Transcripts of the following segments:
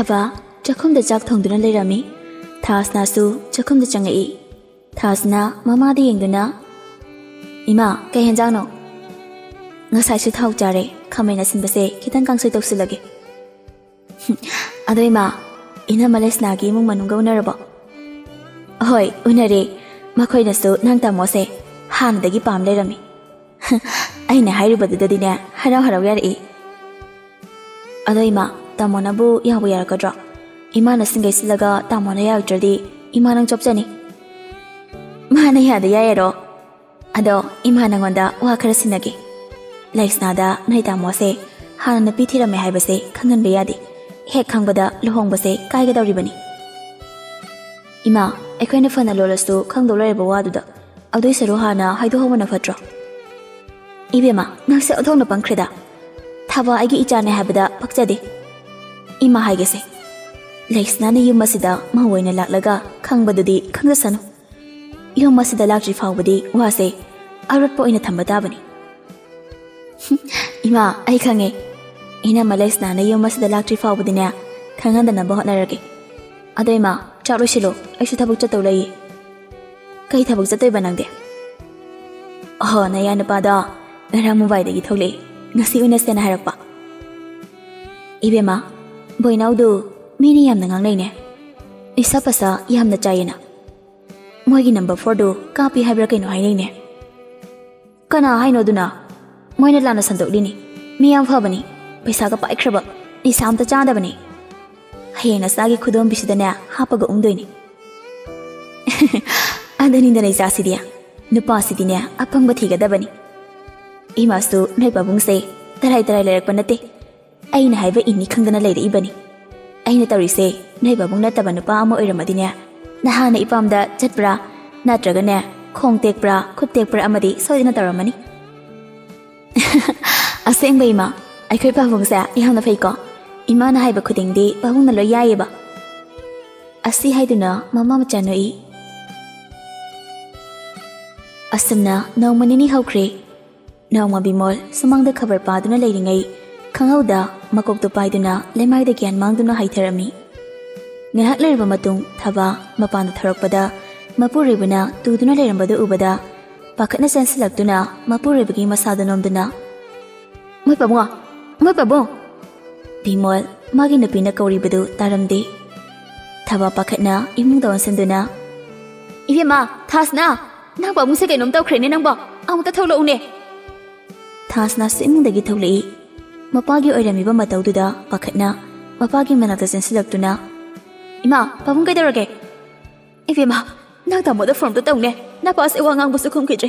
ꯊꯕ ꯆꯥꯛꯈꯨꯝꯗ ꯆꯥꯛ ꯊꯣꯡꯗꯨꯅ ꯂꯩꯔꯝꯃꯤ ꯊꯥꯁꯅꯥꯁꯨ ꯆꯥꯛꯈꯨꯝꯗ ꯆꯪꯉꯛꯏ ꯊꯥꯁꯅꯥ ꯃꯃꯥꯗ ꯌꯦꯡꯗꯨꯅ ꯏꯃꯥ ꯀꯩ ꯍꯦꯟꯖꯥꯡꯅꯣ ꯉꯁꯥꯏꯁꯨ ꯊꯥꯎ ꯆꯥꯔꯦ ꯈꯥꯃꯦꯟ ꯑꯁꯤꯟꯕꯁꯦ ꯈꯤꯇꯪ ꯀꯥꯡꯁꯣꯏ ꯇꯧꯁꯤꯜꯂꯒꯦ ꯑꯗꯣ ꯏꯃꯥ ꯏꯅꯝꯃ ꯂꯩꯁꯅꯥꯒꯤ ꯏꯃꯨꯡ ꯃꯅꯨꯡꯒ ꯎꯅꯔꯕꯣ ꯍꯣꯏ ꯎꯅꯔꯦ ꯃꯈꯣꯏꯅꯁꯨ ꯅꯪ ꯇꯥꯃꯣꯁꯦ ꯍꯥꯟꯅꯗꯒꯤ ꯄꯥꯝ ꯂꯩꯔꯝꯃꯤ ꯑꯩꯅ ꯍꯥꯏꯔꯨꯕꯗꯨꯗꯗꯤꯅꯦ ꯍꯔꯥꯎ ꯍꯔꯥꯎ ꯌꯥꯔꯛꯏ ꯑꯗꯣ ꯏꯃꯥ ꯇꯥꯃꯣꯅꯕꯨ ꯌꯥꯎꯕ ꯌꯥꯔꯛꯀꯗ꯭ꯔꯣ 이마나 승게 쓸라가 따모나 야우저디 이마랑 접자니 마나 야도 야에로 아도 이마나 건다 와 그러시나기 라이스나다 나이 따모세 하나는 삐티라메 하이버세 강은 베야디 핵 강보다 루홍버세 까이게 더리버니 이마 에코이나 파나 로라스도 강도라에버 와두다 아도이세로 하나 하이도 호모나 파트로 이베마 낚세 어통나 방크레다 타바 아이기 이자네 하이버다 박자디 이마 하이게세 ꯂꯩꯁꯅꯥꯅ ꯌꯨꯝ ꯑꯁꯤꯗ ꯃꯍꯧ ꯑꯣꯏꯅ ꯂꯥꯛꯂꯒ ꯈꯪꯕꯗꯨꯗꯤ ꯈꯪꯖꯁꯅꯨ ꯌꯨꯝ ꯑꯁꯤꯗ ꯂꯥꯛꯇ꯭ꯔꯤ ꯐꯥꯎꯕꯗꯤ ꯋꯥꯁꯦ ꯑꯔꯣꯠꯄ ꯑꯣꯏꯅ ꯊꯝꯕ ꯇꯥꯕꯅꯤ ꯏꯃꯥ ꯑꯩ ꯈꯪꯉꯦ ꯏꯅꯝꯃ ꯂꯩꯁꯅꯥꯅ ꯌꯨꯝ ꯑꯁꯤꯗ ꯂꯥꯛꯇ꯭ꯔꯤ ꯐꯥꯎꯕꯗꯤꯅꯦ ꯈꯪꯍꯟꯗꯅꯕ ꯍꯣꯠꯅꯔꯒꯦ ꯑꯗꯣ ꯏꯃꯥ ꯆꯥꯛ ꯂꯣꯏꯁꯤꯜꯂꯣ ꯑꯩꯁꯨ ꯊꯕꯛ ꯆꯠꯇꯧ ꯂꯩꯌꯦ ꯀꯩ ꯊꯕꯛ ꯆꯠꯇꯣꯏꯕ ꯅꯪꯗꯤ ꯅꯌꯥ ꯅꯨꯄꯥꯗꯣ ꯉꯔꯥꯡ ꯃꯨꯝꯕꯥꯏꯗꯒꯤ ꯊꯣꯛꯂꯛꯏ ꯉꯁꯤ ꯎꯅꯁꯦꯅ ꯍꯥꯏꯔꯛꯄ ꯏꯕꯦꯝꯃ ꯕꯣꯏꯅꯥꯎꯗꯨ ꯃꯤꯅ ꯌꯥꯝꯅ ꯉꯥꯡꯅꯩꯅꯦ ꯏꯁꯥ ꯄꯁꯥ ꯌꯥꯝꯅ ꯆꯥꯏꯌꯦꯅ ꯃꯣꯏꯒꯤ ꯅꯝꯕꯔ 4ꯗꯨ ꯀꯥꯞꯄꯤ ꯍꯥꯏꯕ꯭ꯔꯥ ꯀꯩꯅꯣ ꯍꯥꯏꯅꯩꯅꯦ ꯀꯅꯥ ꯍꯥꯏꯅꯣ ꯑꯗꯨꯅ ꯃꯣꯏꯅ ꯂꯥꯟꯅ ꯁꯟꯗꯣꯛꯂꯤꯅꯤ ꯃꯤ ꯌꯥꯝ ꯐꯕꯅꯤ ꯄꯩꯁꯥꯒ ꯄꯥꯏꯈ꯭ꯔꯕ ꯅꯤꯁꯥ ꯑꯝꯇ ꯆꯥꯗꯕꯅꯤ ꯍꯌꯦꯡ ꯅꯆꯥꯒꯤ ꯈꯨꯗꯣꯝꯕꯤꯁꯤꯗꯅꯦ ꯍꯥꯞꯄꯒ ꯎꯪꯗꯣꯏꯅꯤ ꯑꯗꯨꯅꯤꯗꯅ ꯏꯆꯥꯁꯤꯗꯤ ꯅꯨꯄꯥꯁꯤꯗꯤꯅꯦ ꯑꯐꯪꯕ ꯊꯤꯒꯗꯕꯅꯤ ꯏꯃꯥꯁꯨ ꯅꯣꯏ ꯄꯥꯕꯨꯡꯁꯦ ꯇꯔꯥꯏ ꯇꯔꯥꯏ ꯂꯩꯔꯛꯄ ꯅꯠꯇꯦ ꯑꯩꯅ ꯍꯥꯏꯕ ꯏꯅꯤ ꯈꯪꯗꯅ ꯂꯩꯔꯛꯏꯕꯅꯤ ꯑꯩꯅ ꯇꯧꯔꯤꯁꯦ ꯅꯣꯏ ꯕꯥꯕꯨꯡ ꯅꯠꯇꯕ ꯅꯨꯄꯥ ꯑꯃ ꯑꯣꯏꯔꯝꯃꯗꯤꯅꯦ ꯅꯍꯥꯟꯅ ꯏꯄꯥꯝꯗ ꯆꯠꯄ꯭ꯔꯥ ꯅꯠꯇ꯭ꯔꯒꯅꯦ ꯈꯣꯡ ꯇꯦꯛꯄ꯭ꯔꯥ ꯈꯨꯠ ꯇꯦꯛꯄ꯭ꯔꯥ ꯑꯃꯗꯤ ꯁꯣꯏꯗꯅ ꯇꯧꯔꯝꯃꯅꯤ ꯑꯁꯦꯡꯕ ꯏꯃꯥ ꯑꯩꯈꯣꯏ ꯄꯥꯕꯨꯡꯁꯦ ꯌꯥꯝꯅ ꯐꯩꯀꯣ ꯏꯃꯥꯅ ꯍꯥꯏꯕ ꯈꯨꯗꯤꯡꯗꯤ ꯄꯥꯕꯨꯡꯅ ꯂꯣꯏ ꯌꯥꯏꯌꯦꯕ ꯑꯁꯤ ꯍꯥꯏꯗꯨꯅ ꯃꯃꯥ ꯃꯆꯥ ꯅꯣꯛꯏ ꯑꯁꯨꯝꯅ ꯅꯣꯡꯃ ꯅꯤꯅꯤ ꯍꯧꯈ꯭ꯔꯦ ꯅꯣꯡꯃ ꯕꯤꯃꯣꯜ ꯁꯨꯃꯥꯡꯗ ꯈꯕꯔ ꯄꯥꯗꯨꯅ ꯂꯩꯔꯤꯉꯩ ꯈꯪꯍꯧꯗ ꯃꯀꯣꯛꯇꯨ ꯄꯥꯏꯗꯨꯅ ꯂꯩꯃꯥꯏꯗ ꯒ꯭ꯌꯥꯟ ꯃꯥꯡꯗꯨꯅ ꯍꯥꯏꯊꯔꯝꯃꯤ ꯉꯥꯏꯍꯥꯛ ꯂꯩꯔꯕ ꯃꯇꯨꯡ ꯊꯕ ꯃꯄꯥꯟꯗ ꯊꯧꯔꯛꯄꯗ ꯃꯄꯨꯔꯣꯏꯕꯅ ꯇꯨꯗꯨꯅ ꯂꯩꯔꯝꯕꯗꯨ ꯎꯕꯗ ꯄꯥꯈꯠꯅ ꯆꯦꯟꯁꯤꯜꯂꯛꯇꯨꯅ ꯃꯄꯨꯔꯣꯏꯕꯒꯤ ꯃꯁꯥꯗ ꯅꯣꯝꯗꯨꯅ ꯃꯣꯏ ꯄꯥꯕꯨꯡ ꯕꯤꯃꯣꯜ ꯃꯥꯒꯤ ꯅꯨꯄꯤꯅ ꯀꯧꯔꯤꯕꯗꯨ ꯇꯥꯔꯝꯗꯦ ꯊꯕ ꯄꯥꯈꯠꯅ ꯏꯃꯨꯡꯗ ꯑꯣꯟꯁꯤꯟꯗꯨꯅ ꯏꯕꯦꯝꯃ ꯊꯥꯁꯅꯥ ꯅꯪ ꯄꯥꯕꯨꯡꯁꯦ ꯀꯩꯅꯣꯝ ꯇꯧꯈ꯭ꯔꯦꯅꯦ ꯅꯪꯕꯣ ꯑꯃꯨꯛꯇ ꯊꯣꯛꯂꯛꯎꯅꯦ ꯊꯥꯁꯅꯥꯁꯨ ꯏꯃꯨꯡꯗꯒꯤ ꯊꯣꯛꯂꯛꯏ ꯃꯄꯥꯒꯤ ꯑꯣꯏꯔꯝꯃꯤꯕ ꯃꯇꯧꯗꯨꯗ ꯄꯥꯈꯠꯅ ꯃꯄꯥꯒꯤ ꯃꯅꯥꯛꯇ ꯆꯦꯟꯁꯤꯜꯂꯛꯇꯨꯅ ꯏꯃꯥ ꯄꯥꯕꯨꯡ ꯀꯩꯗꯧꯔꯒꯦ ꯏꯕꯦꯝꯃ ꯅꯪ ꯇꯥꯃꯣꯗ ꯐꯣꯟꯗꯣ ꯇꯧꯅꯦ ꯅꯄꯥꯁꯦ ꯋꯥ ꯉꯥꯡꯕꯁꯨ ꯈꯨꯝꯈꯤꯗ꯭ꯔꯦ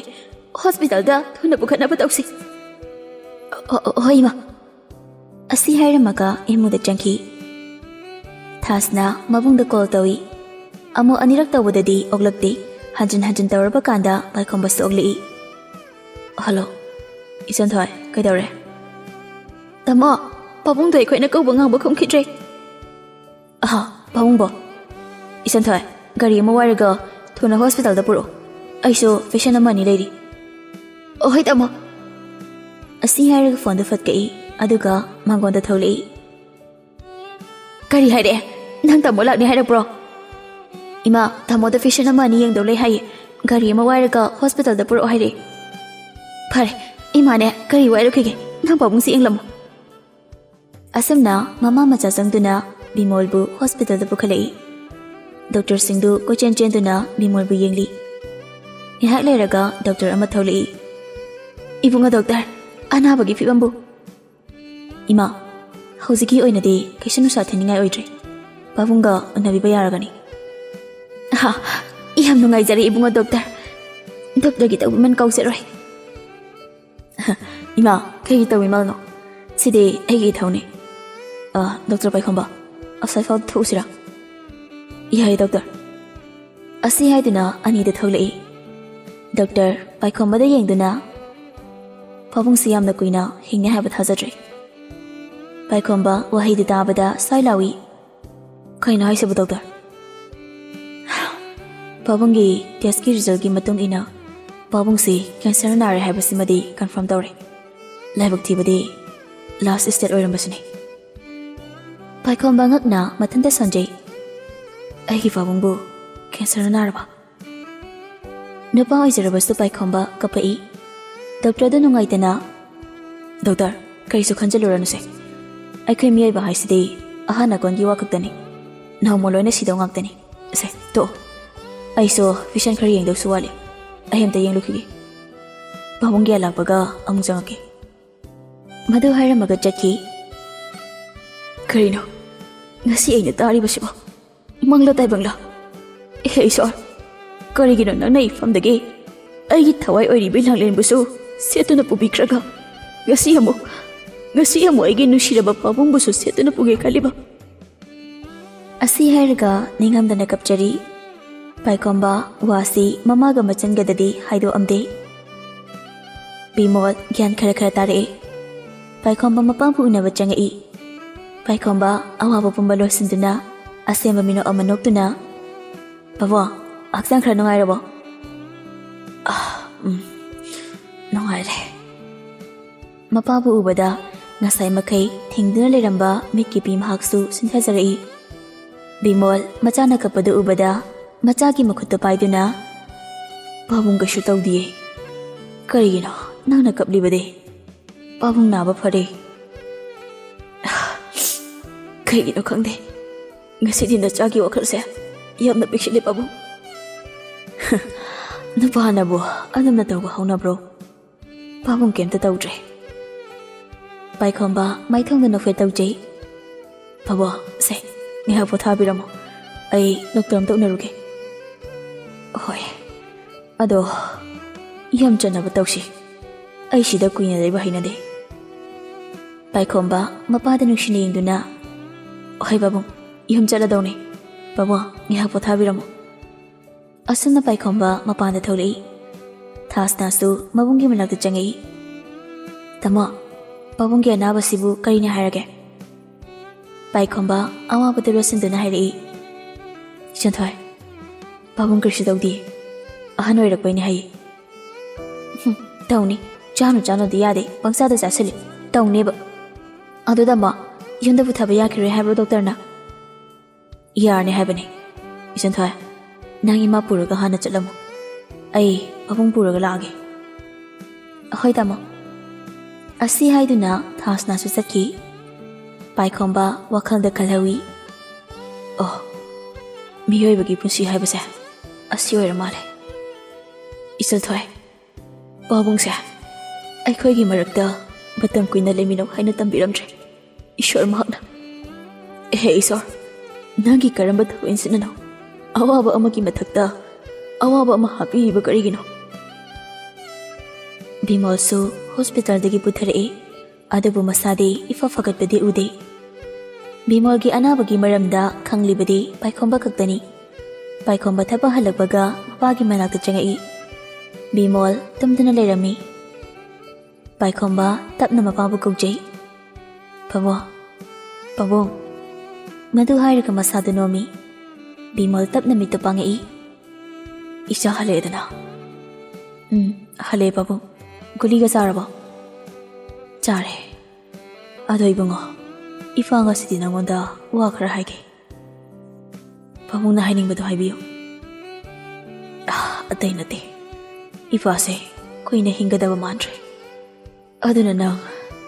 ꯍꯣꯁꯄꯤꯇꯥꯜꯗ ꯊꯨꯅ ꯄꯨꯈꯠꯅꯕ ꯇꯧꯁꯤ ꯍꯣꯏ ꯏꯃꯥ ꯑꯁꯤ ꯍꯥꯏꯔꯝꯃꯒ ꯏꯃꯨꯡꯗ ꯆꯪꯈꯤ ꯊꯥꯁꯅ ꯃꯕꯨꯡꯗ ꯀꯣꯜ ꯇꯧꯏ ꯑꯃꯨꯛ ꯑꯅꯤꯔꯛ ꯇꯧꯕꯗꯗꯤ ꯑꯣꯛꯂꯛꯇꯦ ꯍꯟꯖꯤꯟ ꯍꯟꯖꯤꯟ ꯇꯧꯔꯕ ꯀꯥꯟꯗ ꯄꯥꯏꯈꯣꯝꯕꯁꯨ ꯑꯣꯛꯂꯛꯏ ꯍꯜꯂꯣ ꯏꯆꯟꯊꯣꯏ ꯀꯩꯗꯧꯔꯦ ꯇꯥꯃꯣ ꯄꯥꯕꯨꯡꯗꯣ ꯑꯩꯈꯣꯏꯅ ꯀꯧꯕ ꯉꯥꯡꯕ ꯈꯨꯝꯈꯤꯗ꯭ꯔꯦ ꯄꯥꯕꯨꯡꯕꯣ ꯏꯆꯟꯊꯣꯏ ꯒꯥꯔꯤ ꯑꯃ ꯋꯥꯏꯔꯒ ꯊꯨꯅ ꯍꯣꯁꯄꯤꯇꯥꯜꯗ ꯄꯨꯔꯛꯑꯣ ꯑꯩꯁꯨ ꯄꯦꯁꯦꯟ ꯑꯃ ꯑꯅꯤ ꯂꯩꯔꯤ ꯍꯣꯏ ꯇꯥꯃꯣ ꯑꯁꯤ ꯍꯥꯏꯔꯒ ꯐꯣꯟꯗ ꯐꯠꯀꯛꯏ ꯑꯗꯨꯒ ꯃꯥꯡꯒꯣꯟꯗ ꯊꯣꯛꯂꯛꯏ ꯀꯔꯤ ꯍꯥꯏꯔꯛꯑꯦ ꯅꯪ ꯇꯥꯃꯣ ꯂꯥꯛꯅꯤ ꯍꯥꯏꯔꯛꯄ꯭ꯔꯣ ꯏꯃꯥ ꯇꯥꯃꯣꯗ ꯄꯦꯁꯦꯟ ꯑꯃ ꯑꯅꯤ ꯌꯦꯡꯗꯧ ꯂꯩ ꯍꯥꯏꯌꯦ ꯒꯥꯔꯤ ꯑꯃ ꯋꯥꯏꯔꯒ ꯍꯣꯁꯄꯤꯇꯥꯜꯗ ꯄꯨꯔꯛꯑꯣ ꯍꯥꯏꯔꯛꯑꯦ ꯐꯔꯦ ꯏꯃꯥꯅꯦ ꯒꯥꯔꯤ ꯋꯥꯏꯔꯛꯈꯤꯒꯦ ꯅꯪ ꯄꯥꯕꯨꯡꯁꯤ ꯌꯦꯡꯂꯝꯃꯣ ꯑꯁꯨꯝꯅ ꯃꯃꯥ ꯃꯆꯥ ꯆꯪꯗꯨꯅ ꯕꯤꯃꯣꯜꯕꯨ ꯍꯣꯁꯄꯤꯇꯥꯜꯗ ꯄꯨꯈꯠꯂꯛꯏ ꯗꯣꯛꯇꯔꯁꯤꯡꯗꯨ ꯀꯣꯏꯆꯦꯟ ꯆꯦꯟꯗꯨꯅ ꯕꯤꯃꯣꯜꯕꯨ ꯌꯦꯡꯂꯤ ꯉꯥꯏꯍꯥꯛ ꯂꯩꯔꯒ ꯗꯣꯛꯇꯔ ꯑꯃ ꯊꯣꯛꯂꯛꯏ ꯏꯕꯨꯡꯉꯣ ꯗꯣꯛꯇꯔ ꯑꯅꯥꯕꯒꯤ ꯐꯤꯕꯝꯕꯨ ꯏꯃꯥ ꯍꯧꯖꯤꯛꯀꯤ ꯑꯣꯏꯅꯗꯤ ꯀꯩꯁꯨ ꯅꯨꯡꯁꯥ ꯊꯤꯅꯤꯡꯉꯥꯏ ꯑꯣꯏꯗ꯭ꯔꯦ ꯄꯥꯕꯨꯡꯒ ꯎꯅꯕꯤꯕ ꯌꯥꯔꯒꯅꯤ ꯌꯥꯝ ꯅꯨꯡꯉꯥꯏꯖꯔꯦ ꯏꯕꯨꯡꯉꯣ ꯗꯣꯛꯇꯔꯒꯤ ꯇꯧꯕꯃꯟ ꯀꯧꯖꯔꯣꯏ ꯏꯃꯥ ꯀꯩꯒꯤ ꯇꯧꯏꯃꯜꯅꯣ ꯁꯤꯗꯤ ꯑꯩꯒꯤ ꯏꯊꯧꯅꯤ ꯗꯣꯛꯇꯔ ꯄꯥꯏꯈꯣꯝꯕ ꯑꯁꯥꯏ ꯐꯥꯎ ꯊꯣꯛꯎꯁꯤꯔꯥ ꯌꯥꯏ ꯗꯣꯛꯇꯔ ꯑꯁꯤ ꯍꯥꯏꯗꯨꯅ ꯑꯅꯤꯗ ꯊꯣꯛꯂꯛꯏ ꯗꯣꯛꯇꯔ ꯄꯥꯏꯈꯣꯝꯕꯗ ꯌꯦꯡꯗꯨꯅ ꯄꯥꯕꯨꯡꯁꯤ ꯌꯥꯝꯅ ꯀꯨꯏꯅ ꯍꯤꯡꯅꯤ ꯍꯥꯏꯕ ꯊꯥꯖꯗ꯭ꯔꯦ ꯄꯥꯏꯈꯣꯝꯕ ꯋꯥꯍꯩꯗꯨ ꯇꯥꯕꯗ ꯁ꯭ꯋꯥꯏ ꯂꯥꯎꯏ ꯀꯩꯅꯣ ꯍꯥꯏꯁꯤꯕꯨ ꯗꯣꯛꯇꯔ ꯄꯥꯕꯨꯡꯒꯤ ꯇꯦꯁꯀꯤ ꯔꯤꯖꯜꯒꯤ ꯃꯇꯨꯡ ꯏꯟꯅ ꯄꯥꯕꯨꯡꯁꯤ ꯀꯦꯟꯁꯔ ꯅꯥꯔꯦ ꯍꯥꯏꯕꯁꯤꯃꯗꯤ ꯀꯟꯐꯥꯔꯝ ꯇꯧꯔꯦ ꯂꯥꯏꯕꯛ ꯊꯤꯕꯗꯤ ꯂꯥꯁ ꯁ꯭ꯇꯦꯖ ꯑꯣꯏꯔꯝꯕꯁꯨꯅꯤ ꯄꯥꯏꯈꯣꯝꯕ ꯉꯛꯅ ꯃꯊꯟꯇ ꯁꯣꯟꯖꯩ꯫ ꯑꯩꯒꯤ ꯄꯥꯕꯨꯡꯕꯨ ꯀꯦꯟꯁꯔꯅ ꯅꯥꯔꯕ? ꯅꯨꯄꯥ ꯑꯣꯏꯖꯔꯕꯁꯨ ꯄꯥꯏꯈꯣꯝꯕ ꯀꯞꯄꯛꯏ꯫ ꯗꯣꯛꯇꯔꯗ ꯅꯨꯡꯉꯥꯏꯇꯅ, ꯗꯣꯛꯇꯔ ꯀꯔꯤꯁꯨ ꯈꯟꯖꯜꯂꯨꯔꯅꯨꯁꯦ, ꯑꯩꯈꯣꯏ ꯃꯤꯑꯣꯏꯕ ꯍꯥꯏꯁꯤꯗꯤ ꯑꯍꯥꯟ ꯑꯀꯣꯟꯒꯤ ꯋꯥ ꯈꯛꯇꯅꯤ, ꯅꯣꯡꯃ ꯂꯣꯏꯅ ꯁꯤꯗꯧ ꯉꯥꯛꯇꯅꯤ꯫ ꯁꯦ ꯇꯣꯛꯑꯣ, ꯑꯩꯁꯨ ꯄꯦꯁꯦꯟ ꯈꯔ ꯌꯦꯡꯗꯧꯁꯨ ꯋꯥꯠꯂꯤ, ꯑꯩ ꯑꯝꯇ ꯌꯦꯡꯂꯨꯈꯤꯒꯦ, ꯄꯥꯕꯨꯡ ꯀꯌꯥ ꯂꯥꯛꯄꯒ ꯑꯃꯨꯛ ꯆꯪꯉꯛꯀꯦ꯫ ꯃꯗꯨ ꯍꯥꯏꯔꯝꯃꯒ ꯆꯠꯈꯤ꯫ ꯀꯔꯤꯅꯣ ꯉꯁꯤ ꯑꯩꯅ ꯇꯥꯔꯤꯕꯁꯤꯕꯣ? ꯃꯪꯂꯥ ꯇꯥꯏꯕꯪꯂꯥ? ꯑꯦ ꯏꯁꯣꯔ, ꯀꯔꯤꯒꯤꯅꯣ ꯅꯪꯅ ꯏꯐꯝꯗꯒꯤ ꯑꯩꯒꯤ ꯊꯋꯥꯏ ꯑꯣꯏꯔꯤꯕ ꯂꯥꯡꯂꯦꯟꯕꯨꯁꯨ ꯁꯦꯠꯇꯨꯅ ꯄꯨꯕꯤꯈ꯭ꯔꯒ ꯉꯁꯤ ꯑꯃꯨꯛ ꯑꯩꯒꯤ ꯅꯨꯡꯁꯤꯔꯕ ꯄꯥꯕꯨꯡꯕꯨꯁꯨ ꯁꯦꯠꯇꯨꯅ ꯄꯨꯒꯦ ꯈꯜꯂꯤꯕ? ꯑꯁꯤ ꯍꯥꯏꯔꯒ ꯅꯤꯡꯉꯝꯗꯅ ꯀꯞꯆꯔꯤ꯫ ꯄꯥꯏꯈꯣꯝꯕ ꯋꯥꯁꯤ ꯃꯃꯥꯒ ꯃꯆꯟꯒꯗꯗꯤ ꯍꯥꯏꯗꯣꯛꯑꯝꯗꯦ꯫ ꯕꯤꯃꯣꯜ ꯒ꯭ꯌꯥꯟ ꯈꯔ ꯇꯥꯔꯛꯑꯦ꯫ ꯄꯥꯏꯈꯣꯝꯕ ꯃꯄꯥꯕꯨ ꯎꯅꯕ ꯆꯪꯉꯛꯏ꯫ ꯄꯥꯏꯈꯣꯝꯕ ꯑꯋꯥꯕ ꯄꯨꯝꯕ ꯂꯣꯏꯁꯤꯟꯗꯨꯅ ꯑꯁꯦꯡꯕ ꯃꯤꯅꯣꯛ ꯑꯃ ꯅꯣꯛꯇꯨꯅ, ꯄꯥꯕꯨꯡ ꯍꯛꯆꯥꯡ ꯈꯔ ꯅꯨꯡꯉꯥꯏꯔꯕꯣ? ꯅꯨꯡꯉꯥꯏꯔꯦ꯫ ꯃꯄꯥꯕꯨ ꯎꯕꯗ ꯉꯁꯥꯏ ꯃꯈꯩ ꯊꯦꯡꯗꯨꯅ ꯂꯩꯔꯝꯕ ꯃꯤꯠꯀꯤ ꯄꯤ ꯃꯍꯥꯛꯁꯨ ꯁꯤꯟꯊꯖꯔꯛꯏ꯫ ꯕꯤꯃꯣꯜ ꯃꯆꯥꯅ ꯀꯞꯄꯗꯨ ꯎꯕꯗ ꯃꯆꯥꯒꯤ ꯃꯈꯨꯠꯇꯨ ꯄꯥꯏꯗꯨꯅ, ꯄꯥꯕꯨꯡ ꯀꯩꯁꯨ ꯇꯧꯗꯤꯌꯦ, ꯀꯔꯤꯒꯤꯅꯣ ꯅꯪꯅ ꯀꯞꯂꯤꯕꯗꯤ? ꯄꯥꯕꯨꯡ ꯅꯥꯕ ꯐꯔꯦ꯫ ꯀꯩꯒꯤꯅꯣ ꯈꯪꯗꯦ, ꯉꯁꯤꯗꯤ ꯅꯆꯥꯒꯤ ꯋꯥꯈꯜꯁꯦ ꯌꯥꯝꯅ ꯄꯤꯛꯁꯤꯜꯂꯦ ꯄꯥꯕꯨꯡ꯫ ꯅꯨꯄꯥꯅꯕꯨ ꯑꯗꯨꯝꯅ ꯇꯧꯕ ꯍꯧꯅꯕ꯭ꯔꯣ? ꯄꯥꯕꯨꯡ ꯀꯩꯝꯇ ꯇꯧꯗ꯭ꯔꯦ꯫ ꯄꯥꯏꯈꯣꯝꯕ ꯃꯥꯏꯊꯣꯡꯗ ꯅꯣꯛꯐꯦꯠ ꯇꯧꯖꯩ꯫ ꯄꯥꯕꯨꯡ ꯁꯦ ꯉꯥꯏꯍꯥꯛ ꯄꯣꯊꯥꯕꯤꯔꯝꯃꯣ, ꯑꯩ ꯗꯣꯛꯇꯔ ꯑꯝꯇ ꯎꯅꯔꯨꯒꯦ꯫ ꯍꯣꯏ, ꯑꯗꯣ ꯌꯨꯝ ꯆꯠꯅꯕ ꯇꯧꯁꯤ, ꯑꯩ ꯁꯤꯗ ꯀꯨꯏꯅ ꯂꯩꯕ ꯍꯩꯅꯗꯦ꯫ ꯄꯥꯏꯈꯣꯝꯕ ꯃꯄꯥꯗ ꯅꯨꯡꯁꯤꯅ ꯌꯦꯡꯗꯨꯅ, ꯍꯣꯏ ꯄꯥꯕꯨꯡ, ꯌꯨꯝ ꯆꯠꯂꯗꯧꯅꯤ, ꯄꯥꯕꯨꯡ ꯉꯥꯏꯍꯥꯛ ꯄꯣꯊꯥꯕꯤꯔꯝꯃꯣ꯫ ꯑꯁꯨꯝꯅ ꯄꯥꯏꯈꯣꯝꯕ ꯃꯄꯥꯟꯗ ꯊꯣꯛꯂꯛꯏ꯫ ꯊꯥꯁꯅꯥꯁꯨ ꯃꯕꯨꯡꯒꯤ ꯃꯅꯥꯛꯇ ꯆꯪꯉꯛꯏ꯫ ꯇꯥꯃꯣ, ꯄꯥꯕꯨꯡꯒꯤ ꯑꯅꯥꯕꯁꯤꯕꯨ ꯀꯔꯤꯅ ꯍꯥꯏꯔꯒꯦ? ꯄꯥꯏꯈꯣꯝꯕ ꯑꯋꯥꯕꯗꯨ ꯂꯣꯠꯁꯤꯟꯗꯨꯅ ꯍꯥꯏꯔꯛꯏ꯫ ꯏꯆꯟꯊꯣꯏ, ꯄꯥꯕꯨꯡ ꯀꯔꯤꯁꯨ ꯇꯧꯗꯦ, ꯑꯍꯟ ꯑꯣꯏꯔꯛꯄꯩꯅꯤ ꯍꯥꯏꯌꯦ꯫ ꯇꯧꯅꯤ, ꯆꯥꯅꯨꯗꯤ ꯌꯥꯗꯦ, ꯄꯪꯆꯥꯗ ꯆꯥꯁꯤꯜꯂꯤ, ꯇꯧꯅꯦꯕ꯫ ꯑꯗꯨꯗ ꯑꯃ ꯌꯨꯝꯗ ꯄꯨꯊꯕ ꯌꯥꯈꯤꯔꯣꯏ ꯍꯥꯏꯕ꯭ꯔꯣ ꯗꯣꯛꯇꯔꯅ? ꯌꯥꯔꯅꯤ ꯍꯥꯏꯕꯅꯤ꯫ ꯏꯆꯟꯊꯣꯏ, ꯅꯪ ꯏꯃꯥ ꯄꯨꯔꯒ ꯍꯥꯟꯅ ꯆꯠꯂꯝꯃꯣ, ꯑꯩ ꯄꯥꯕꯨꯡ ꯄꯨꯔꯒ ꯂꯥꯛꯑꯒꯦ꯫ ꯑꯍꯣꯏ ꯇꯥꯃꯣ꯫ ꯑꯁꯤ ꯍꯥꯏꯗꯨꯅ ꯊꯥꯁꯅꯥꯁꯨ ꯆꯠꯈꯤ꯫ ꯄꯥꯏꯈꯣꯝꯕ ꯋꯥꯈꯜꯗ ꯈꯜꯍꯧꯏ꯫ ꯑꯣ, ꯃꯤꯑꯣꯏꯕꯒꯤ ꯄꯨꯟꯁꯤ ꯍꯥꯏꯕꯁꯦ ꯑꯁꯤ ꯑꯣꯏꯔ ꯃꯥꯜꯂꯦ꯫ ꯏꯆꯜꯊꯣꯏ, ꯄꯥꯕꯨꯡꯁꯦ ꯑꯩꯈꯣꯏꯒꯤ ꯃꯔꯛꯇ ꯃꯇꯝ ꯀꯨꯏꯅ ꯂꯩꯃꯤꯟꯅꯧ ꯍꯥꯏꯅ ꯇꯝꯕꯤꯔꯝꯗ꯭ꯔꯦ ꯏꯁꯣꯔ ꯃꯍꯥꯛꯅ꯫ ꯑꯦꯍꯦ ꯏꯁꯣꯔ, ꯅꯪꯒꯤ ꯀꯔꯝꯕ ꯊꯕꯛ ꯏꯟꯁꯤꯟꯅꯅꯣ ꯑꯋꯥꯕ ꯑꯃꯒꯤ ꯃꯊꯛꯇ ꯑꯋꯥꯕ ꯑꯃ ꯍꯥꯞꯄꯤꯔꯤꯕ ꯀꯔꯤꯒꯤꯅꯣ? ꯕꯤꯃꯣꯜꯁꯨ ꯍꯣꯁꯄꯤꯇꯥꯜꯗꯒꯤ ꯄꯨꯊꯔꯛꯏ, ꯑꯗꯨꯕꯨ ꯃꯁꯥꯗꯤ ꯏꯐ ꯐꯒꯠꯄꯗꯤ ꯎꯗꯦ꯫ ꯕꯤꯃꯣꯜꯒꯤ ꯑꯅꯥꯕꯒꯤ ꯃꯔꯝꯗ ꯈꯪꯂꯤꯕꯗꯤ ꯄꯥꯏꯈꯣꯝꯕ ꯈꯛꯇꯅꯤ꯫ ꯄꯥꯏꯈꯣꯝꯕ ꯊꯕꯛ ꯍꯜꯂꯛꯄꯒ ꯃꯄꯥꯒꯤ ꯃꯅꯥꯛꯇ ꯆꯪꯉꯛꯏ꯫ ꯕꯤꯃꯣꯜ ꯇꯨꯝꯗꯨꯅ ꯂꯩꯔꯝꯃꯤ꯫ ꯄꯥꯏꯈꯣꯝꯕ ꯇꯞꯅ ꯃꯄꯥꯕꯨ ꯀꯧꯖꯩ꯫ ꯄꯥꯕꯨꯡ, ꯄꯥꯕꯨꯡ꯫ ꯃꯗꯨ ꯍꯥꯏꯔꯒ ꯃꯁꯥꯗꯨ ꯅꯣꯝꯃꯤ꯫ ꯕꯤꯃꯣꯜ ꯇꯞꯅ ꯃꯤꯠꯇꯨ ꯄꯥꯡꯉꯛꯏ꯫ ꯏꯆꯥ ꯍꯜꯂꯛꯑꯦꯗꯅ? ꯍꯜꯂꯛꯑꯦ ꯄꯥꯕꯨꯡ, ꯒꯨꯂꯤꯒ ꯆꯥꯔꯕꯣ? ꯆꯥꯔꯦ꯫ ꯑꯗꯣ ꯏꯕꯨꯡꯉꯣ, ꯏꯄꯥ ꯉꯁꯤꯗꯤ ꯅꯉꯣꯟꯗ ꯋꯥ ꯈꯔ ꯍꯥꯏꯒꯦ꯫ ꯄꯥꯕꯨꯡꯅ ꯍꯥꯏꯅꯤꯡꯕꯗꯣ ꯍꯥꯏꯕꯤꯌꯨ꯫ ꯑꯇꯩ ꯅꯠꯇꯦ, ꯏꯄꯥꯁꯦ ꯀꯨꯏꯅ ꯍꯤꯡꯒꯗꯕ ꯃꯥꯟꯗ꯭ꯔꯦ, ꯑꯗꯨꯅ ꯅꯪ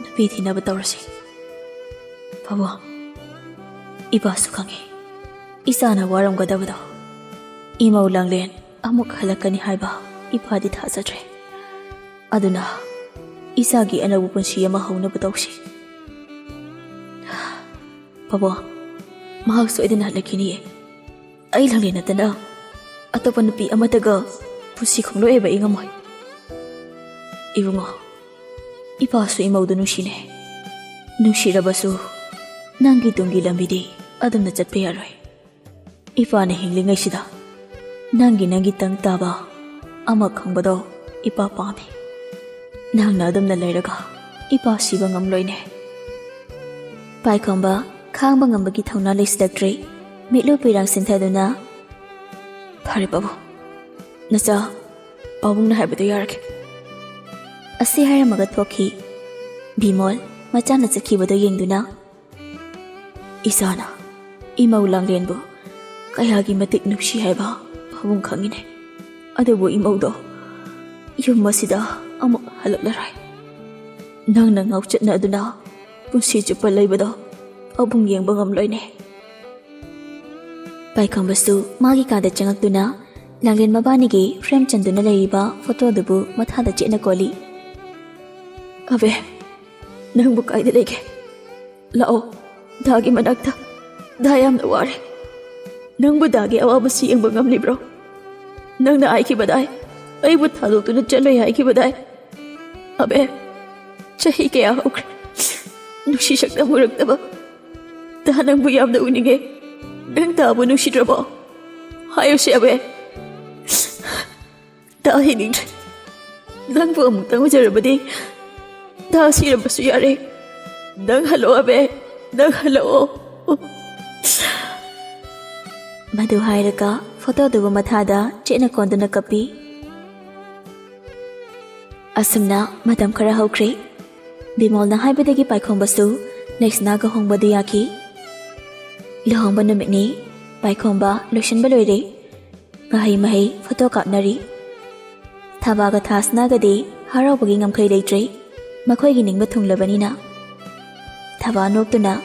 ꯅꯨꯄꯤ ꯊꯤꯅꯕ ꯇꯧꯔꯁꯤ꯫ ꯄꯥꯕꯨꯡ, ꯏꯄꯥꯁꯨ ꯈꯪꯉꯤ ꯏꯆꯥꯅ ꯋꯥꯔꯝꯒꯗꯕꯗꯣ, ꯏꯃꯧ ꯂꯥꯡꯂꯦꯟ ꯑꯃꯨꯛ ꯍꯜꯂꯛꯀꯅꯤ ꯍꯥꯏꯕ ꯏꯄꯥꯗꯤ ꯊꯥꯖꯗ꯭ꯔꯦ, ꯑꯗꯨꯅ ꯏꯆꯥꯒꯤ ꯑꯅꯧꯕ ꯄꯨꯟꯁꯤ ꯑꯃ ꯍꯧꯅꯕ ꯇꯧꯁꯤ꯫ ꯄꯥꯕꯨꯡ, ꯃꯍꯥꯛ ꯁꯣꯏꯗꯅ ꯍꯜꯂꯛꯈꯤꯅꯤꯌꯦ, ꯑꯩ ꯂꯥꯡꯂꯦꯟ ꯅꯠꯇꯅ ꯑꯇꯣꯞꯄ ꯅꯨꯄꯤ ꯑꯃꯠꯇꯒ ꯄꯨꯟꯁꯤ ꯈꯣꯡꯂꯣꯏꯕ ꯑꯩ ꯉꯝꯃꯣꯏ꯫ ꯏꯕꯨꯡꯉꯣ, ꯏꯄꯥꯁꯨ ꯏꯃꯧꯗꯨ ꯅꯨꯡꯁꯤꯅꯦ, ꯅꯨꯡꯁꯤꯔꯕꯁꯨ ꯅꯪꯒꯤ ꯇꯨꯡꯒꯤ ꯂꯝꯕꯤꯗꯤ ꯑꯗꯨꯝꯅ ꯆꯠꯄ ꯌꯥꯔꯣꯏ꯫ ꯏꯄꯥꯅ ꯍꯤꯡꯂꯤꯉꯩꯁꯤꯗ ꯅꯪꯒꯤ ꯇꯪ ꯇꯥꯕ ꯑꯃ ꯈꯪꯕꯗꯣ ꯏꯄꯥ ꯄꯥꯝꯃꯤ꯫ ꯅꯪꯅ ꯑꯗꯨꯝꯅ ꯂꯩꯔꯒ ꯏꯄꯥ ꯁꯤꯕ ꯉꯝꯂꯣꯏꯅꯦ꯫ ꯄꯥꯏꯈꯣꯝꯕ ꯈꯥꯡꯕ ꯉꯝꯕꯒꯤ ꯊꯧꯅꯥ ꯂꯩꯁꯤꯜꯂꯛꯇ꯭ꯔꯦ꯫ ꯃꯤꯠꯂꯨ ꯄꯤꯔꯥꯡ ꯁꯤꯟꯊꯗꯨꯅ, ꯐꯔꯦ ꯄꯥꯕꯨꯡ, ꯅꯆꯥ ꯄꯥꯕꯨꯡꯅ ꯍꯥꯏꯕꯗꯣ ꯌꯥꯔꯒꯦ꯫ ꯑꯁꯤ ꯍꯥꯏꯔꯝꯃꯒ ꯊꯣꯛꯈꯤ꯫ ꯕꯤꯃꯣꯜ ꯃꯆꯥꯅ ꯆꯠꯈꯤꯕꯗꯣ ꯌꯦꯡꯗꯨꯅ, Isana, imau Langlenbu, kayagi matik nukshi haiba, pabung kangine. Adubu imau do, yung masida amok halaglaray. Nang nangawchat na aduna, punsi chupa layba do, pabung yang bangam loy ne. Paikang bastu, magi kada changak duna, Langlen mabanigi frame chanduna layba, photo dubu mathada chena koli. Abe, nang bukay dilege. Lao, dagi managta, dayam na wari. Nang budagi awabasi ang bangam ni bro. Nang naay ki baday, ay butalo to na chaloy ay ki baday. Abe, chahi kaya ako. Nushisak na murag na ba? Dahanang buyam na unige. Nang tabo nushidra ba? Hayo siya abe. Dahil hindi. Nang po amutang majarabadi. Dahil sila ba suyari? Nang halo abe. Nang halo. Madu hairaka, photo duwa mathada, chena kondo na kapi. Asumna, madam kara haukri. Bimol na haibadagi paikong basu, next na gahong baduyaki. Lohong ba namit ni, paikong ba, lusyon baloyri. Mahay photo kapnari. Tabaga tas nagadi, haraw bagi ngamkay laytri. Makoy gining batung labanina. Taba nokto na.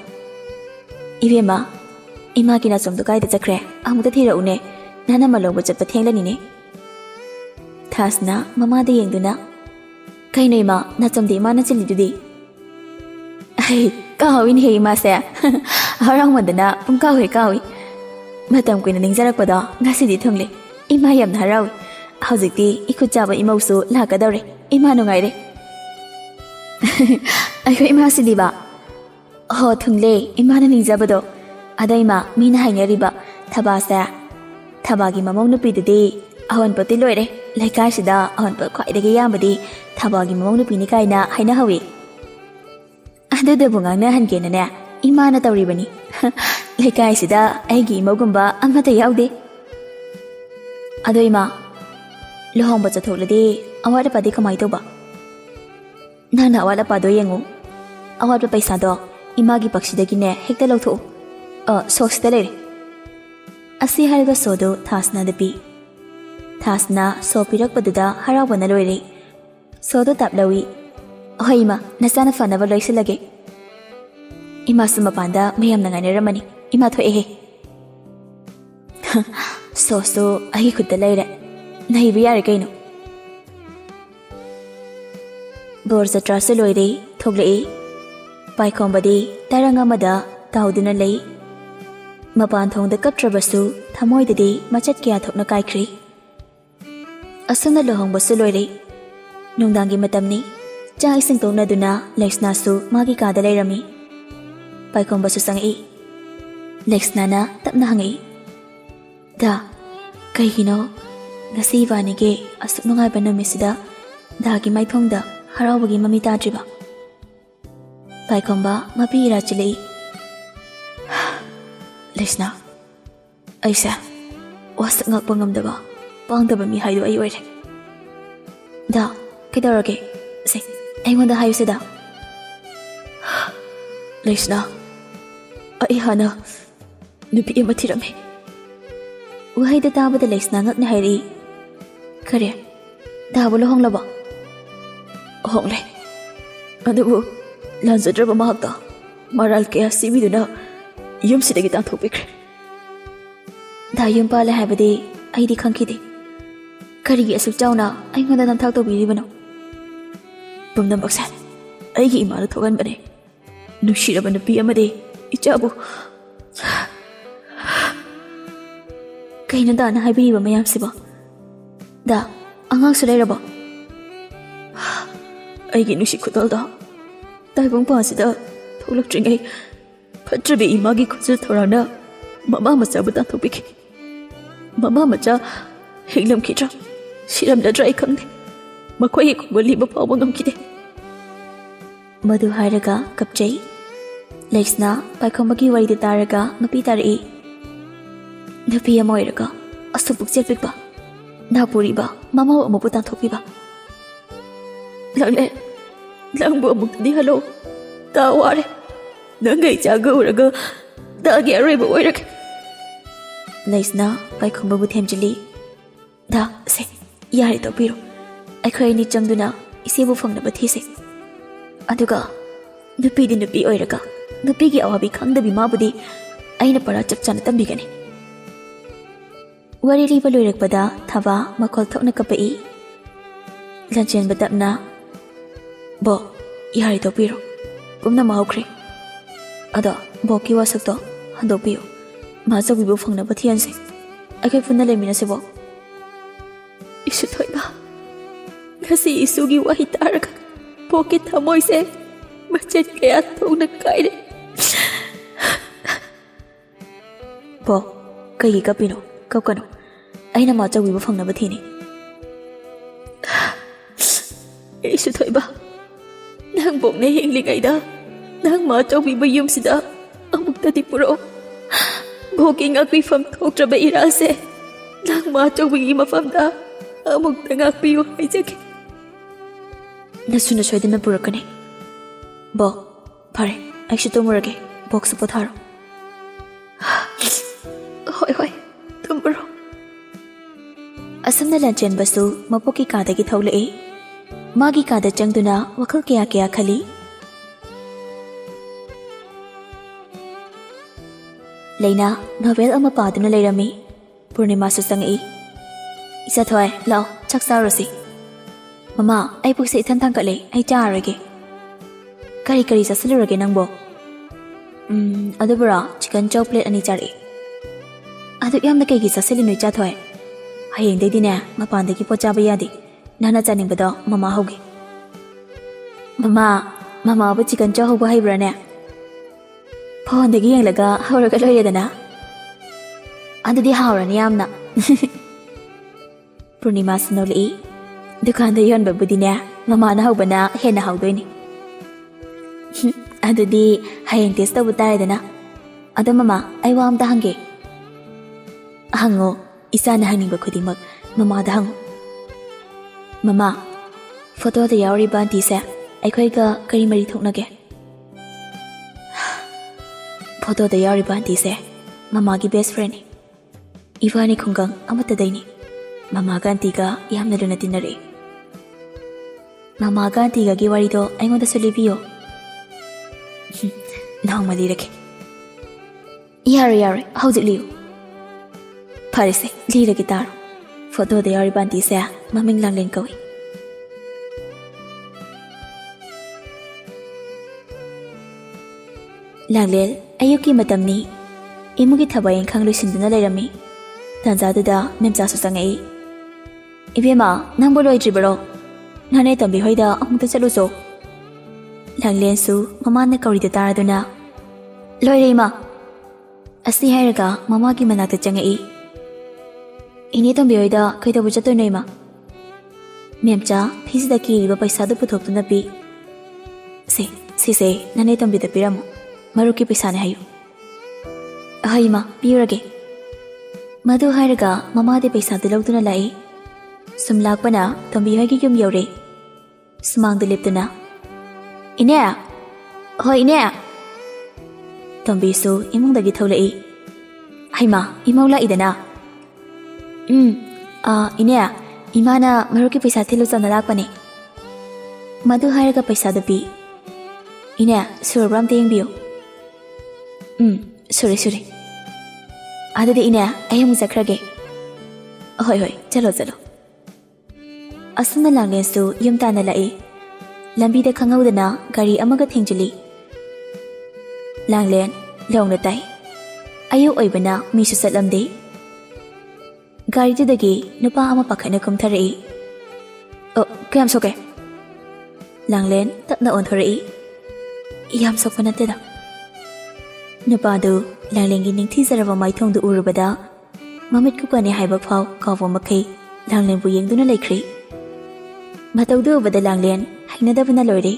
Ibema, ima kinasum to kay tsakre, amuta thira une, nana malong ba chat patheng lani ne. Tas na mama de yengduna. Kay nei ma na chamdi ma na chili dudi. Ai, kawin he ma se. Harang madana pung kawi kawi. Matam kuina ningjarakpada ngasidi thungle. Ima yam harawi. Hojikti ikut chaba imausu lakadawre. Ima nungaire. Ayo ima sidiba. Ho thungle ima na ningjabado. Adaima mina hainariba thabasa. Thabagi mamong nupidudi awan pati loire. Laikai sida awan pa khwaidagi yambadi thabagi mamong nupini kaina haina hawi. Aduda bungang na hangena ne. Ima na tawribani. Laikai sida aigi imogumba amata yaude. Ado ima lohong ba chatholadi awada padi kamai toba. Nana awada pado yengu. Awada paisa do imagi paksidagi ne hekta lawtho. Soksida lere. Asi hariga sodo thasna dapi. Thasna so pirakpaduda harawana loire. Sodo taplawi. Hoi ima nasana fanaba loisilage. Ima sumapanda mayam na nganeramani. Ima thoehe. So agi khutta laire. Nahi biyare kaino. Borza trase loire thogle. Paikombadi tarangamada tauduna lei. Mapan thong da kaptrabasu thamoi dadi machat kya thokna kaikri. Asuna lohong basu loire. Nungdangi matamni cha ising tongna duna Lexna su magi kada lairami. Paikong basu sangi. Lexna na tapna hangi. Da kay hino ngasi vanige asuk nungai ba numisida dagi mai thongda harawagi mami tadriba. Paikong ba mapi ra chili. Lexna, aisa wasak ngakpa ngamdaba pangdaba mi haidu ay oire. Da kaidarage se aingwanda hayu sida. Lexna, ay hana nupi ama tirame. Wahayda tabada Lexna ngakna hairi. Kare dabo lohong laba. Hongle. Adubu lanzadraba mahakta maral kaya sibiduna yum sidagi tang thopikre. Da yum pala habadi aidi khangkide. Karigi asuk chauna aingonda namthak tobiribano. Pumdam baksan aigi imana thogan bane. Nushiraba nupi amade ichabu. Kaina da na haibiriba mayam siba. Da angang sulairaba. Aigi nushi khudalda taibong pasida tholak tringai Patrabi imagi khujil thorana mama macha buta thopiki. Mama macha heglam khitra siram da dry khangde. Makhoi khobali ba paw ngam kide. Madu hairaga kapchai. Lexna paikhomagi wari de taraga mapi tarai. Napi amoiraga asupuk chepikba. Napuri ba mama amu buta thopiba. Langle langbo amuk di halo. Taware. Nangai chaga uraga ꯗꯥꯒꯤ ꯑꯔꯣꯏꯕ ꯑꯣꯏꯔꯒꯦ ꯂꯩꯁꯅ ꯄꯥꯏꯈꯣꯝꯕꯕꯨ ꯊꯦꯝꯖꯤꯜꯂꯤ ꯗꯥ ꯁꯦ ꯌꯥꯔꯦ ꯇꯧꯕꯤꯔꯣ ꯑꯩꯈꯣꯏ ꯑꯅꯤ ꯆꯪꯗꯨꯅ ꯏꯆꯦꯕꯨ ꯐꯪꯅꯕ ꯊꯤꯁꯦ ꯑꯗꯨꯒ ꯅꯨꯄꯤꯗꯤ ꯅꯨꯄꯤ ꯑꯣꯏꯔꯒ ꯅꯨꯄꯤꯒꯤ ꯑꯋꯥꯕꯤ ꯈꯪꯗꯕꯤ ꯃꯥꯕꯨꯗꯤ ꯑꯩꯅ ꯄꯔꯥ ꯆꯞ ꯆꯥꯅ ꯇꯝꯕꯤꯒꯅꯤ ꯋꯥꯔꯤ ꯂꯤꯕ ꯂꯣꯏꯔꯛꯄꯗ ꯊꯕꯥ ꯃꯈꯣꯜ ꯊꯣꯛꯅ ꯀꯞꯄꯛꯏ ꯂꯟꯆꯦꯟꯕ ꯇꯞꯅ ꯕꯣꯛ ꯌꯥꯔꯦ ꯇꯧꯕꯤꯔꯣ ꯄꯨꯝꯅꯃꯛ ꯍꯧꯈ꯭ꯔꯦ ꯑꯗꯣ ꯕꯣꯛꯀꯤ ꯋꯥꯁꯛꯇꯣ ꯍꯟꯗꯣꯛꯄꯤꯌꯨ ꯃꯥꯆꯧꯕꯤꯕꯨ ꯐꯪꯅꯕ ꯊꯤꯍꯟꯁꯦ ꯑꯩꯈꯣꯏ ꯄꯨꯟꯅ ꯂꯩꯃꯤꯟꯅꯁꯤ ꯕꯣꯛ ꯏꯁꯨ ꯊꯣꯏꯕ ꯉꯁꯤ ꯏꯁꯨꯒꯤ ꯋꯥꯍꯩ ꯇꯥꯔꯒ ꯕꯣꯛꯀꯤ ꯊꯃꯣꯏꯁꯦ ꯃꯆꯦꯠ ꯀꯌꯥ ꯊꯣꯛꯅ ꯀꯥꯏꯔꯦ ꯕꯣꯛ ꯀꯩꯒꯤ ꯀꯞꯄꯤꯅꯣ ꯀꯞꯀꯅꯨ ꯑꯩꯅ ꯃꯥꯆꯧꯕꯤꯕꯨ ꯐꯪꯅꯕ ꯊꯤꯅꯤ ꯏꯁꯨ ꯊꯣꯏꯕ ꯅꯪ ꯕꯣꯛꯅ ꯍꯤꯡꯂꯤꯉꯩꯗ ꯅꯪ ꯃꯥꯆꯧꯕꯤꯕꯨ ꯌꯨꯝꯁꯤꯗ ꯑꯃꯨꯛꯇꯗꯤ ꯄꯨꯔꯛꯑꯣ ꯕꯣꯛꯀꯤ ꯉꯥꯛꯄꯤꯐꯝ ꯊꯣꯛꯇ꯭ꯔꯕ ꯏꯔꯥꯜꯁꯦ ꯅꯪ ꯃꯥꯆꯧꯕꯤꯒꯤ ꯃꯐꯝꯗ ꯑꯃꯨꯛꯇ ꯉꯥꯛꯄꯤꯌꯨ ꯍꯥꯏꯖꯒꯦ ꯅꯁꯨꯅ ꯁꯣꯏꯗꯅ ꯄꯨꯔꯛꯀꯅꯤ ꯕꯣꯛ ꯐꯔꯦ ꯑꯩꯁꯨ ꯇꯨꯝꯃꯨꯔꯒꯦ ꯕꯣꯛꯁꯨ ꯄꯣꯊꯥꯔꯣ ꯍꯣꯏ ꯍꯣꯏ ꯇꯨꯝꯃꯨꯔꯣ ꯑꯁꯨꯝꯅ ꯂꯟꯆꯦꯟꯕꯁꯨ ꯃꯄꯣꯛꯀꯤ ꯀꯥꯗꯒꯤ ꯊꯣꯛꯂꯛꯏ ꯃꯥꯒꯤ ꯀꯥꯗ ꯆꯪꯗꯨꯅ ꯋꯥꯈꯜ ꯀꯌꯥ ꯀꯌꯥ ꯈꯜꯂꯤ ꯂꯩꯅꯥ ꯅꯣꯚꯦꯜ ꯑꯃ ꯄꯥꯗꯨꯅ ꯂꯩꯔꯝꯃꯤ ꯄꯨꯔꯅꯤꯃꯥꯁꯨ ꯆꯪꯉꯛꯏ ꯏꯆꯥꯊꯣꯏ ꯂꯥꯛꯑꯣ ꯆꯥꯛ ꯆꯥꯔꯨꯁꯤ ꯃꯃꯥ ꯑꯩ ꯄꯨꯛꯁꯦ ꯏꯊꯟ ꯊꯥꯡꯀꯠꯂꯦ ꯑꯩ ꯆꯥꯔꯔꯣꯏꯒꯦ ꯀꯔꯤ ꯀꯔꯤ ꯆꯥꯁꯤꯜꯂꯨꯔꯒꯦ ꯅꯪꯕꯣ ꯑꯗꯨꯕꯨꯔꯣ ꯆꯤꯀꯟ ꯆꯧ ꯄ꯭ꯂꯦꯠ 2 ꯆꯥꯔꯛꯏ ꯑꯗꯨꯛ ꯌꯥꯝꯅ ꯀꯩꯒꯤ ꯆꯥꯁꯤꯜꯂꯤꯅꯣ ꯏꯆꯥꯊꯣꯏ ꯍꯌꯦꯡꯗꯩꯗꯤꯅꯦ ꯃꯄꯥꯟꯗꯒꯤ ꯄꯣꯠ ꯆꯥꯕ ꯌꯥꯗꯦ ꯅꯪꯅ ꯆꯥꯅꯤꯡꯕꯗꯣ ꯃꯃꯥ ꯍꯧꯒꯦ ꯃꯃꯥꯕꯨ ꯆꯤꯀꯟ ꯆꯧ ꯍꯧꯕ ꯍꯩꯕ꯭ꯔꯥꯅꯦ ꯐꯣꯟꯗꯒꯤ ꯌꯦꯡꯂꯒ ꯍꯧꯔꯒ ꯂꯣꯏꯔꯦꯗꯅ ꯑꯗꯨꯗꯤ ꯍꯥꯎꯔꯅꯤ ꯌꯥꯝꯅ ꯄꯨꯔꯅꯤꯃꯥꯁꯨ ꯅꯣꯛꯂꯛꯏ ꯗꯨꯀꯥꯟꯗ ꯌꯣꯟꯕꯕꯨꯗꯤꯅꯦ ꯃꯃꯥꯅ ꯍꯧꯕꯅ ꯍꯦꯟꯅ ꯍꯥꯎꯗꯣꯏꯅꯤ ꯑꯗꯨꯗꯤ ꯍꯌꯦꯡ ꯇꯦꯁ ꯇꯧꯕ ꯇꯥꯔꯦꯗꯅ ꯑꯗꯣ ꯃꯃꯥ ꯑꯩ ꯋꯥ ꯑꯝꯇ ꯍꯪꯒꯦ ꯍꯪꯉꯣ ꯏꯆꯥꯅ ꯍꯪꯅꯤꯡꯕ ꯈꯨꯗꯤꯡꯃꯛ ꯃꯃꯥꯗ ꯍꯪꯉꯣ ꯃꯃꯥ ꯐꯣꯇꯣꯗ ꯌꯥꯎꯔꯤꯕ ꯑꯟꯇꯤꯁꯦ ꯑꯩꯈꯣꯏꯒ ꯀꯔꯤ ꯃꯔꯤ ꯊꯣꯛꯅꯒꯦ ꯐꯣꯇꯣꯗ ꯌꯥꯎꯔꯤꯕ ꯑꯟꯇꯤꯁꯦ ꯃꯃꯥꯒꯤ ꯕꯦꯁ ꯐ꯭ꯔꯦꯟꯅꯤ ꯏꯕꯥꯅꯤ ꯈꯨꯡꯒꯪ ꯑꯃꯠꯇꯗꯩꯅꯤ ꯃꯃꯥꯒ ꯑꯟꯇꯤꯒ ꯌꯥꯝꯅ ꯂꯨꯅ ꯇꯤꯟꯅꯔꯛꯏ ꯃꯃꯥꯒ ꯑꯟꯇꯤꯒꯒꯤ ꯋꯥꯔꯤꯗꯣ ꯑꯩꯉꯣꯟꯗꯁꯨ ꯂꯤꯕꯤꯌꯣ ꯅꯣꯡꯃ ꯂꯤꯔꯒꯦ ꯌꯥꯔꯣꯏ ꯍꯧꯖꯤꯛ ꯂꯤꯌꯨ ꯐꯔꯦꯁꯦ ꯂꯤꯔꯒꯦ ꯇꯥꯔꯣ ꯐꯣꯇꯣꯗ ꯌꯥꯎꯔꯤꯕ ꯑꯟꯇꯤꯁꯦ ꯃꯃꯤꯡ ꯂꯥꯡꯂꯦꯟ ꯀꯧꯏ ꯂꯥꯡꯂꯦꯟ ꯑꯌꯨꯛꯀꯤ ꯃꯇꯝꯅꯤ ꯏꯃꯨꯡꯒꯤ ꯊꯕꯛ ꯏꯪꯈꯥꯡ ꯂꯣꯏꯁꯤꯟꯗꯨꯅ ꯂꯩꯔꯝꯃꯤ ꯇꯥꯟꯖꯥꯗꯨꯗ ꯃꯦꯝꯆꯥꯁꯨ ꯆꯪꯉꯛꯏ ꯏꯕꯦꯝꯃ ꯅꯪꯕꯨ ꯂꯣꯏꯗ꯭ꯔꯤꯕꯔꯣ ꯅꯅꯦ ꯇꯝꯕꯤ ꯍꯣꯏꯗ ꯑꯃꯨꯛꯇ ꯆꯠꯂꯨꯆꯣ ꯂꯥꯡꯂꯦꯟꯁꯨ ꯃꯃꯥꯅ ꯀꯧꯔꯤꯗ ꯇꯥꯔꯗꯨꯅ ꯂꯣꯏꯔꯦ ꯏꯃꯥ ꯑꯁꯤ ꯍꯥꯏꯔꯒ ꯃꯃꯥꯒꯤ ꯃꯅꯥꯛꯇ ꯆꯪꯉꯛꯏ ꯏꯅꯦ ꯇꯣꯝꯕꯤ ꯍꯣꯏꯗ ꯀꯩꯗꯧꯕ ꯆꯠꯇꯣꯏꯅꯣ ꯏꯃꯥ ꯃꯦꯝꯆꯥ ꯐꯤꯁꯤꯗ ꯀꯤꯔꯤꯕ ꯄꯩꯁꯥꯗꯨ ꯄꯨꯊꯣꯛꯇꯨꯅ ꯄꯤ ꯁꯤꯁꯦ ꯅꯅꯦ ꯇꯣꯝꯕꯤꯗ ꯄꯤꯔꯝꯃꯨ ꯃꯔꯨꯞꯀꯤ ꯄꯩꯁꯥꯅꯦ ꯍꯥꯏꯌꯨ ꯍꯣꯏ ꯏꯃꯥ ꯄꯤꯔꯒꯦ ꯃꯗꯨ ꯍꯥꯏꯔꯒ ꯃꯃꯥꯗꯤ ꯄꯩꯁꯥꯗꯨ ꯂꯧꯗꯨꯅ ꯂꯥꯛꯏ ꯁꯨꯝ ꯂꯥꯛꯄꯅ ꯇꯣꯝꯕꯤ ꯍꯣꯏꯒꯤ ꯌꯨꯝ ꯌꯧꯔꯦ ꯁꯨꯃꯥꯡꯗ ꯂꯦꯞꯇꯨꯅ ꯏꯅꯦ ꯍꯣꯏ ꯏꯅꯦ ꯇꯣꯝꯕꯤꯁꯨ ꯏꯃꯨꯡꯗꯒꯤ ꯊꯣꯛꯂꯛꯏ ꯍꯩꯃꯥ ꯏꯃꯧ ꯂꯥꯛꯏꯗꯅ ꯏꯅꯦ ꯏꯃꯥꯅ ꯃꯔꯨꯞꯀꯤ ꯄꯩꯁꯥ ꯊꯤꯜꯂꯨ ꯆꯪꯅ ꯂꯥꯛꯄꯅꯦ ꯃꯗꯨ ꯍꯥꯏꯔꯒ ꯄꯩꯁꯥꯗꯨ ꯄꯤ ꯏꯅꯦ ꯁꯨꯔꯕ꯭ꯔꯥ ꯑꯝꯇ ꯌꯦꯡꯕꯤꯌꯨ ꯁꯨꯔꯦ ꯑꯗꯨꯗꯤ ꯏꯅꯦ ꯑꯩ ꯑꯃꯨꯛ ꯆꯠꯈ꯭ꯔꯒꯦ ꯍꯣꯏ ꯆꯠꯂꯣ ꯑꯁꯨꯝꯅ ꯂꯥꯡꯂꯦꯟꯁꯨ ꯌꯨꯝ ꯇꯥꯟꯅ ꯂꯥꯛꯏ ꯂꯝꯕꯤꯗ ꯈꯪꯍꯧꯗꯅ ꯒꯥꯔꯤ ꯑꯃꯒ ꯊꯦꯡꯖꯤꯜꯂꯤ ꯂꯥꯡꯂꯦꯟ ꯂꯧꯅ ꯇꯥꯏ ꯑꯌꯨꯛ ꯑꯣꯏꯕꯅ ꯃꯤꯁꯨ ꯆꯠꯂꯝꯗꯦ ꯒꯥꯔꯤꯗꯨꯗꯒꯤ ꯅꯨꯄꯥ ꯑꯃ ꯄꯥꯈꯠꯅ ꯀꯨꯝꯊꯔꯛꯏ ꯀꯌꯥꯝ ꯁꯣꯛꯀꯦ ꯂꯥꯡꯂꯦꯟ ꯇꯞꯅ ꯑꯣꯟꯊꯣꯔꯛꯏ ꯌꯥꯝ ꯁꯣꯛꯄ ꯅꯠꯇꯦꯗ ꯅꯨꯄꯥꯗꯨ ꯂꯥꯡꯂꯦꯟꯒꯤ ꯅꯤꯡꯊꯤꯖꯔꯕ ꯃꯥꯏꯊꯣꯡꯗꯨ ꯎꯔꯨꯕꯗ ꯃꯃꯤꯠ ꯀꯨꯞꯀꯅꯤ ꯍꯥꯏꯕ ꯐꯥꯎ ꯀꯥꯎꯕ ꯃꯈꯩ ꯂꯥꯡꯂꯦꯟꯕꯨ ꯌꯦꯡꯗꯨꯅ ꯂꯩꯈ꯭ꯔꯤ ꯃꯇꯧꯗꯨ ꯎꯕꯗ ꯂꯥꯡꯂꯦꯟ ꯍꯩꯅꯗꯕꯅ ꯂꯣꯏꯔꯦ